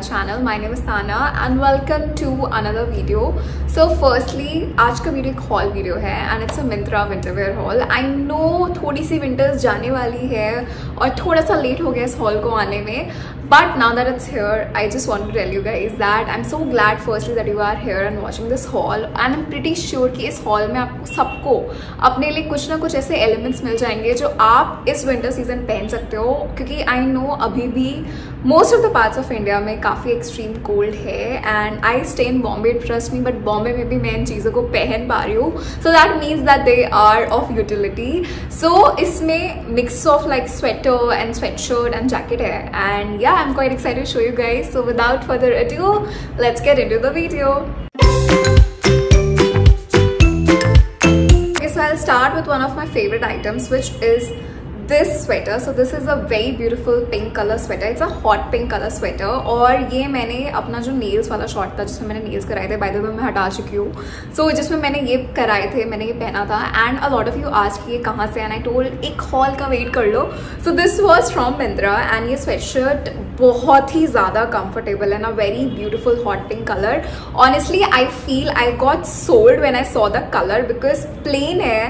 channel. My name is Tana and welcome to another video. So firstly, आज का video एक hall video है and it's a Myntra winter wear haul. I know थोड़ी सी winters जाने वाली है और थोड़ा सा लेट हो गया इस हॉल को आने में, but now that it's here, I just want to tell you guys that I'm so glad firstly that you are here and watching this haul, and I'm pretty sure कि इस hall में आपको सबको अपने लिए कुछ ना कुछ ऐसे एलिमेंट्स मिल जाएंगे जो आप इस विंटर सीजन पहन सकते हो, क्योंकि आई नो अभी भी most of the parts of India में काफ़ी एक्सट्रीम कोल्ड है and I stay in Bombay, trust me, but Bombay में भी मैं इन चीज़ों को पहन पा रही हूँ, so that means that they are of utility. So इसमें mix of like sweater and sweatshirt and jacket है and yeah I'm quite excited to show you guys. So without further ado, let's get into the video. Okay, so I'll start with one of my favorite items, which is this sweater. So this is a very beautiful pink color sweater. It's a hot pink color sweater. और ये मैंने अपना जो nails वाला short था जिसमें मैंने nails कराए थे, by the way मैं हटा चुकी हूँ, so जिसमें मैंने ये कराए थे, मैंने ये पहना था and a lot of you asked ये कहाँ से, and I told एक haul का wait कर लो. So this was from Myntra and ये sweatshirt बहुत ही ज़्यादा comfortable and a very beautiful hot pink color. Honestly I feel I got sold when I saw the color because plain है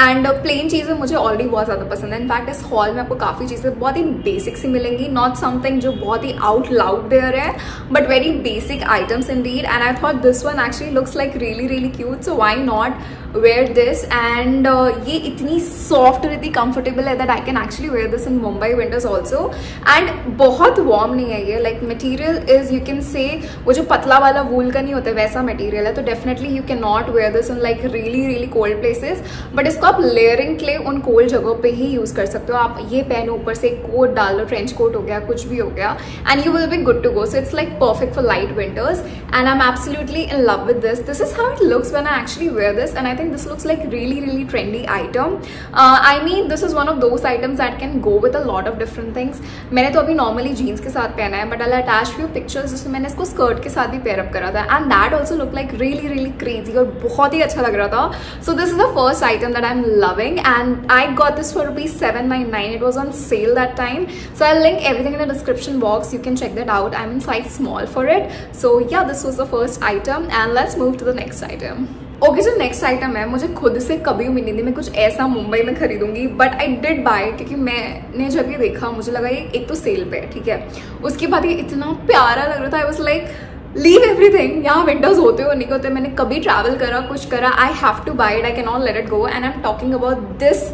and plain चीज़ें मुझे already बहुत ज़्यादा पसंद है. इनफैक्ट इस हॉल में आपको काफ़ी चीज़ें बहुत ही बेसिक सी मिलेंगी, नॉट समथिंग जो बहुत ही आउट लाउड देयर है, but very basic items Indeed. And I thought this one actually looks like really really cute, so why not wear this. and ये इतनी सॉफ्ट और इतनी कंफर्टेबल है that I can actually wear this in Mumbai winters also. and बहुत warm नहीं है ये, like material is you can से वो जो पतला वाला वूल का नहीं होता वैसा मटेरियल है, तो definitely you can not wear this in like really really cold places, but इसको आप लेयरिंग के लिए उन कोल्ड जगहों पे ही यूज कर सकते हो. आप ये पहनो, ऊपर से एक कोट डाल लो, ट्रेंच कोट हो गया, कुछ भी हो गया, and you will be good to go. So it's like perfect for light winters and I am absolutely in love with this. This is how it looks when I actually wear this and I think this looks like really trendy item. I mean this is one of those items that can go with a lot of different things. मैंने तो अभी normally jeans के साथ पहना है, but I'll attach few pictures जिसमें मैंने इसको skirt के साथ भी pair up करा था and that also looked like really crazy और बहुत ही अच्छा लग रहा था. So this is the first item that I'm loving and I got this for ₹799. It was on sale that time, so I'll link everything in the description box. You can check that out. I'm in size small for it. So yeah, this was the first item and let's move to the next item. Okay, जो next item है, मुझे खुद से कभी उम्मीद नहीं थी मैं कुछ ऐसा मुंबई में खरीदूंगी, बट आई डिड बाय, क्योंकि मैंने जब ये देखा मुझे लगा ये एक तो सेल पे है, ठीक है, उसके बाद ये इतना प्यारा लग रहा था. आई वाज लाइक लीव एवरीथिंग, यहाँ विंटर्स होते हो नहीं होते, मैंने कभी ट्रैवल करा कुछ करा, I have to buy it, I can not let it go. And I am talking about this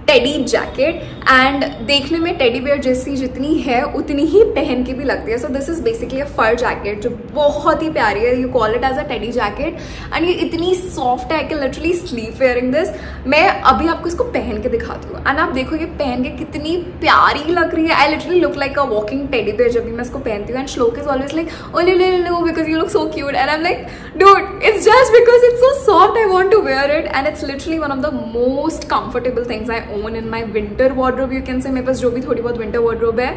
teddy jacket and देखने में टेडी बेयर जैसी जितनी है उतनी ही पहन के भी लगती है. So this is basically a fur jacket जो बहुत ही प्यारी है. You call it as a teddy jacket and ये इतनी सॉफ्ट है, I can literally sleep wearing this. मैं अभी आपको इसको पहन के दिखाती हूँ एंड आप देखो ये पहन के कितनी प्यारी लग रही है. I literally look like a walking teddy bear जब भी मैं इसको पहनती हूँ. And Shlok is always like oh लो because you look so cute and I am like dude it's just because it's so soft, I want to wear it and it's literally one of the most comfortable things I own in my winter wardrobe. You can say मेरे पास जो भी थोड़ी बहुत winter wardrobe है,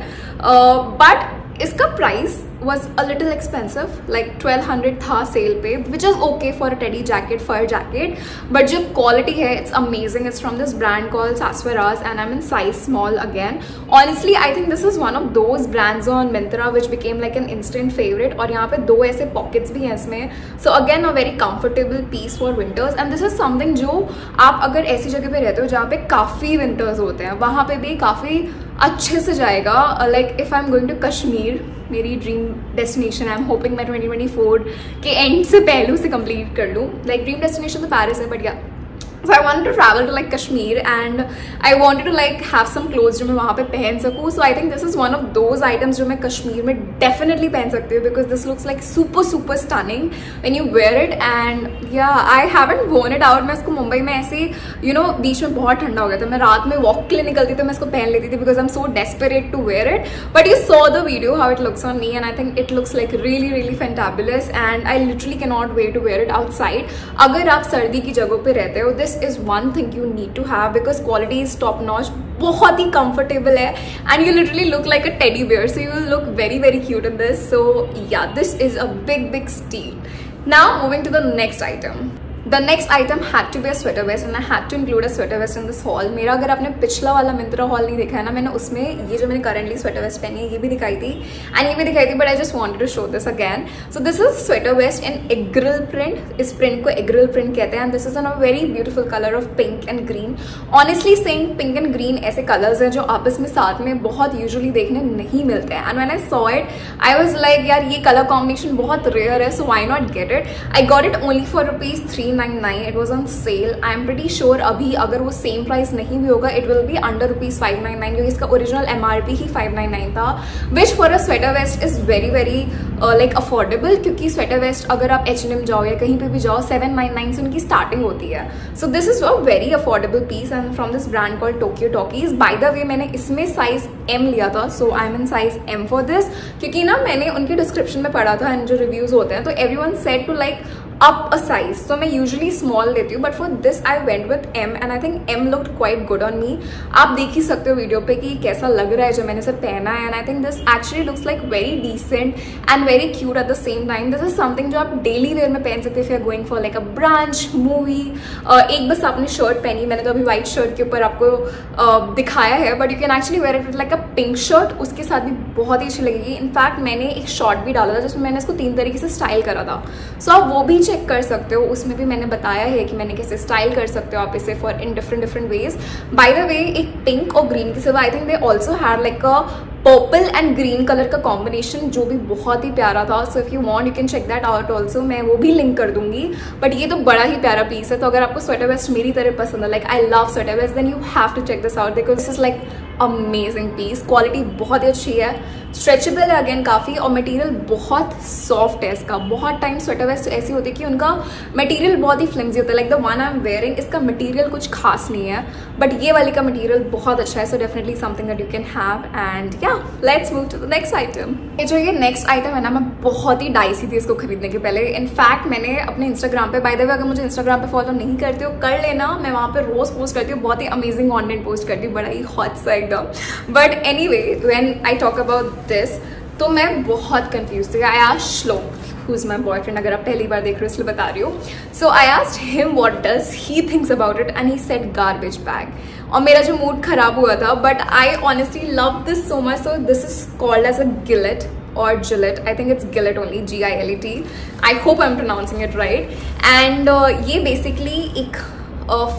but इसका price was a little expensive, like 1200 था cell पे, which is okay for a teddy jacket, fur jacket, but जो quality है it's amazing. It's from this brand called Saraswaras and I'm in size small again. Honestly I think this is one of those brands on Myntra which became like an instant favorite. और यहाँ पे दो ऐसे pockets भी हैं इसमें, so again a very comfortable piece for winters. and this is something जो आप अगर ऐसी जगह पे रहते हो जहाँ पे काफ़ी winters होते हैं, वहाँ पे भी काफ़ी अच्छे से जाएगा. Like if I am going to Kashmir, मेरी dream destination, I am hoping मैं 2024 के एंड से पहलू से कंप्लीट कर लूँ. लाइक ड्रीम डेस्टिनेशन तो पैरिस है, बट या so I wanted to travel to like Kashmir and I wanted to like have some clothes जो मैं वहाँ पे पहन सकूँ. So I think this is one of those items जो मैं कश्मीर में definitely पहन सकती हूँ because this looks like super stunning when you wear it. and yeah, I haven't worn it out. मैं इसको मुंबई में ऐसे you know बीच में बहुत ठंडा हो गया था, मैं रात में वॉक के लिए निकलती तो मैं इसको पहन लेती थी because I'm so desperate to wear it. But you saw the video how it looks on me and I think it looks like really fantabulous and I literally cannot wait to wear it outside. अगर आप सर्दी की जगहों पे रहते हो, this is one thing you need to have because quality is top notch. बहुत ही comfortable है and you literally look like a teddy bear, so you will look very cute in this. So yeah, this is a big steal. Now moving to the next item. The next item had to be a sweater vest and I had to include a sweater vest in this haul. मेरा अगर आपने पिछला वाला Myntra hall नहीं देखा है ना, मैंने उसमें ये जो मैंने करंटली स्वेटर वेस्ट पहनी है ये भी दिखाई थी एंड ये भी दिखाई थी, but I just wanted to show this again. So this is sweater vest in एग्रिल प्रिंट। इस प्रिंट को एग्रिल प्रिंट कहते हैं and this is a very beautiful colour of pink and green. Honestly saying pink and green ऐसे colours हैं जो आपस में साथ में बहुत यूजुअली देखने नहीं मिलते हैं and when I saw it I was like यार ये कलर कॉम्बिनेशन बहुत रेयर है, so why not get it. I got it only for ₹399। It was on sale. I am pretty sure अभी अगर वो सेम प्राइस नहीं भी होगा इट विल बी अंडर ₹599 क्योंकि इसका ओरिजिनल MRP ही $599 था, which for a sweater vest is very very like affordable क्योंकि स्वेटर वेस्ट अगर आप H&M जाओ या कहीं पे भी जाओ $799 से उनकी स्टार्टिंग होती है। So this is a very affordable piece and from this brand called Tokyo Talkies. By the way मैंने इसमें साइज M लिया था, so I am in size M for this क्योंकि ना मैंने उनके डिस्क्रिप्शन में पढ़ा था एंड जो रिव्यूज होते हैं तो everyone said to like up a size, तो मैं यूजुअली स्मॉल लेती हूँ but for this I went with M and I think M looked quite good on me. आप देख ही सकते हो वीडियो पे कि कैसा लग रहा है जो मैंने इसे पहना है and I think this actually looks like very decent and very cute at the same time. This is something जो आप डेली वेयर में पहन सकते हो if you are going for like a brunch movie. एक बस आपने शर्ट पहनी, मैंने तो अभी व्हाइट शर्ट के ऊपर आपको दिखाया है but you can actually wear it with like a pink shirt, उसके साथ भी बहुत ही अच्छी लगेगी। इनफैक्ट मैंने एक शॉर्ट भी डाला था जिसमें मैंने इसको 3 तरीके से स्टाइल करा था, सो आप वो भी चेक कर सकते हो। उसमें भी मैंने बताया है कि मैंने कैसे स्टाइल कर सकते हो आप इसे four in different ways. By the way एक पिंक और ग्रीन के सिवा I think they also had like a purple and green colour का कॉम्बिनेशन जो भी बहुत ही प्यारा था। So if you want you can check that out also, मैं वो भी लिंक कर दूंगी। बट ये तो बड़ा ही प्यारा पीस है, तो अगर आपको स्वेटर वेस्ट मेरी तरह पसंद है, like I love sweater vest, then you have to check this out because this is like amazing piece. Quality बहुत ही अच्छी है, स्ट्रेचेबल है अगेन काफ़ी, और मटेरियल बहुत सॉफ्ट है इसका। बहुत टाइम स्वेटर वेस्ट ऐसी होती है कि उनका मटेरियल बहुत ही फ्लिम्जी होता है, like the one I am wearing इसका मटेरियल कुछ खास नहीं है बट ये वाली का मटेरियल बहुत अच्छा है। So definitely something that you can have and yeah let's move to the next item. ये जो ये नेक्स्ट आइटम है ना, मैं बहुत ही डाइसी थी इसको खरीदने के पहले। इनफैक्ट मैंने अपने इंस्टाग्राम पे, बाय द वे अगर मुझे इंस्टाग्राम पे फॉलो नहीं करते हो कर लेना, मैं वहाँ पे रोज पोस्ट करती हूँ, बहुत ही अमेजिंग कंटेंट पोस्ट करती हूँ, बड़ा ही हॉट सा एकदम। But anyway when I talk about this तो मैं बहुत कंफ्यूज थी। आई आस्क्ड श्लोक हु इज माई बॉयफ्रेंड, अगर आप पहली बार देख रहे हो इसलिए बता रही हूँ। So I asked him what does he thinks about it and he said garbage bag, और मेरा जो मूड खराब हुआ था। But I honestly love this so much. So this is called as a gilet or Gillette, I think it's Gillette only, G-I-L-E-T. I hope I'm pronouncing it right. And ये basically एक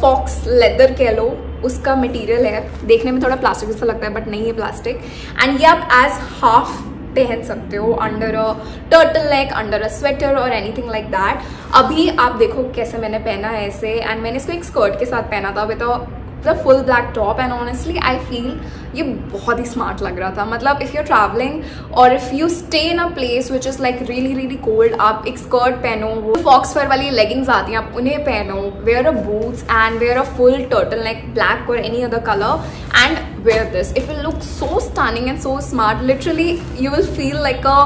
fox leather कह लो उसका material है। देखने में थोड़ा plastic जैसा लगता है बट नहीं है प्लास्टिक, एंड ये आप एज हाफ पहन सकते हो under a turtle neck, under a sweater और एनीथिंग लाइक दैट। अभी आप देखो कैसे मैंने पहना है ऐसे, एंड मैंने इसको एक स्कर्ट के साथ पहना था with a full black top, and honestly I feel ये बहुत ही स्मार्ट लग रहा था। मतलब इफ़ यू आर ट्रैवलिंग और if you stay in a place which is like really really cold, आप एक स्कर्ट पहनो, वो फॉक्स फर वाली लेगिंग्स आती हैं आप उन्हें पहनो, wear a boots and wear a full turtle neck black और any other colour and wear this, it will look so stunning and so smart. Literally you will feel like a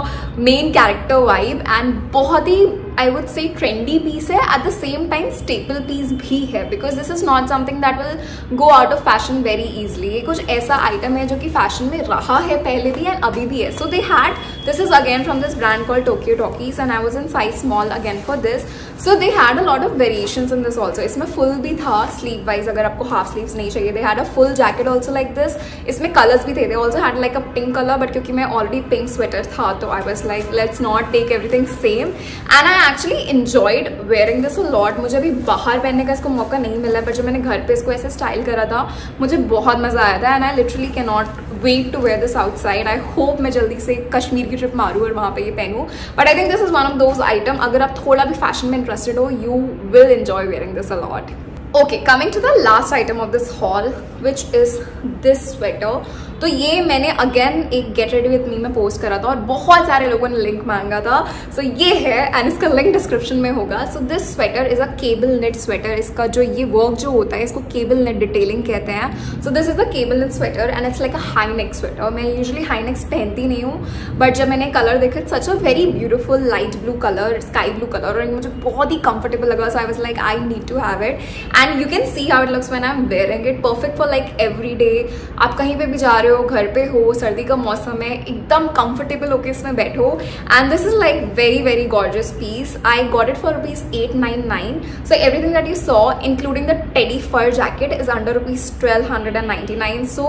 main character vibe, and बहुत ही I would say trendy piece है, at the same time staple piece भी है, because this is not something that will go out of fashion very easily. ये कुछ ऐसा item है जो कि fashion में रहा है पहले भी and अभी भी है. So they had, this is again from this brand called Tokyo Talkies and I was in size small again for this. So they had a lot of variations in this also. इसमें full भी था sleeve wise, अगर आपको half sleeves नहीं चाहिए. They had a full jacket also like this. इसमें colors भी थे. They also had like a pink color, but क्योंकि मैं already pink sweater था तो I was like let's not take everything same. And I actually enjoyed wearing this a lot. मुझे अभी बाहर पहनने का इसको मौका नहीं मिला, पर जब मैंने घर पे इसको ऐसे स्टाइल करा था मुझे बहुत मजा आया था, and I literally can not wait to wear this outside. I hope मैं जल्दी से कश्मीर की ट्रिप मारूँ और वहाँ पे ये पहनूँ. But I think this is one of those item, अगर आप थोड़ा भी फैशन में इंटरेस्टेड हो, you will enjoy wearing this a lot. Okay, coming to the last item of this haul which is this sweater. तो ये मैंने again एक गेट रेडी विथ मी में पोस्ट करा था और बहुत सारे लोगों ने लिंक मांगा था. सो ये है एंड इसका लिंक डिस्क्रिप्शन में होगा. So this sweater is a cable net sweater. इसका जो ये वर्क जो होता है इसको केबल नेट डिटेलिंग कहते हैं. So this is a cable net sweater and it's like a high neck sweater. मैं यूजुअली हाई नेक्स पहनती नहीं हूँ, बट जब मैंने कलर देखा such a very beautiful light blue colour, sky blue colour, और मुझे बहुत ही कंफर्टेबल लगा. So I was like I need to have it, and you can see how it looks when I am wearing it. Perfect for like every day. आप कहीं पे भी जा रहे हो, हो, घर पे हो, सर्दी का मौसम है, एकदम कंफर्टेबल होके इसमें बैठो. And this is like very very gorgeous piece. I got it for ₹899. So everything that you saw including the teddy fur jacket is under ₹1299. So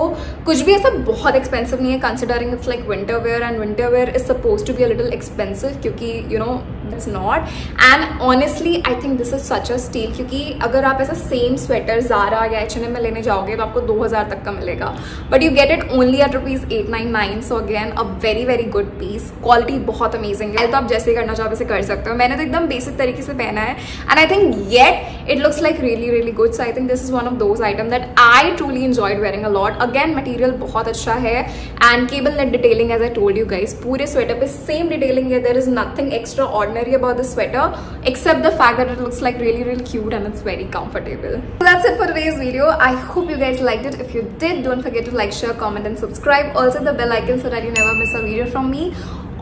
कुछ भी ऐसा बहुत एक्सपेंसिव नहीं है considering it's like winter wear, and winter wear is suppose to be a little expensive क्योंकि you know it's not. And honestly I think this is such a steal, क्योंकि अगर आप ऐसा सेम स्वेटर ज़ारा या H&M में लेने जाओगे तो आपको 2000 तक का मिलेगा, but you get it only at ₹899. So again a very very good piece. Quality बहुत अमेजिंग है, तो आप जैसे करना चाहो वैसे कर सकते हो. मैंने तो एकदम बेसिक तरीके से पहना है and I think yet it looks like really really good. So I think this is one of those item that I truly enjoyed wearing a lot. Again material बहुत अच्छा है and cable knit detailing as I told you guys. पूरे sweater पे same detailing है. There is nothing extraordinary about this sweater except the fact that it looks like really really cute and it's very comfortable. So that's it for today's video. I hope you guys liked it. If you did, don't forget to like, share, comment and subscribe. Also the bell icon so that you never miss a video from me.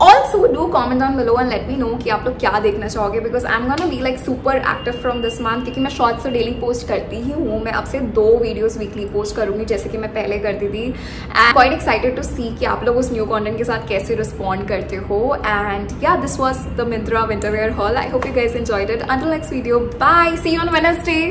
Also do comment down below and let me know कि आप लोग क्या देखना चाहोगे, because I'm gonna be like super active from this month, क्योंकि मैं shorts तो daily post करती ही हूँ. मैं अब से 2 वीडियोस वीकली पोस्ट करूंगी जैसे कि मैं पहले करती थी. एंड क्वाइट एक्साइटेड टू सी कि आप लोग उस न्यू कंटेंट के साथ कैसे रिस्पॉन्ड करते हो. And yeah this was the Myntra winter wear haul. I hope you guys enjoyed it. Until next video, bye, see you on Wednesday.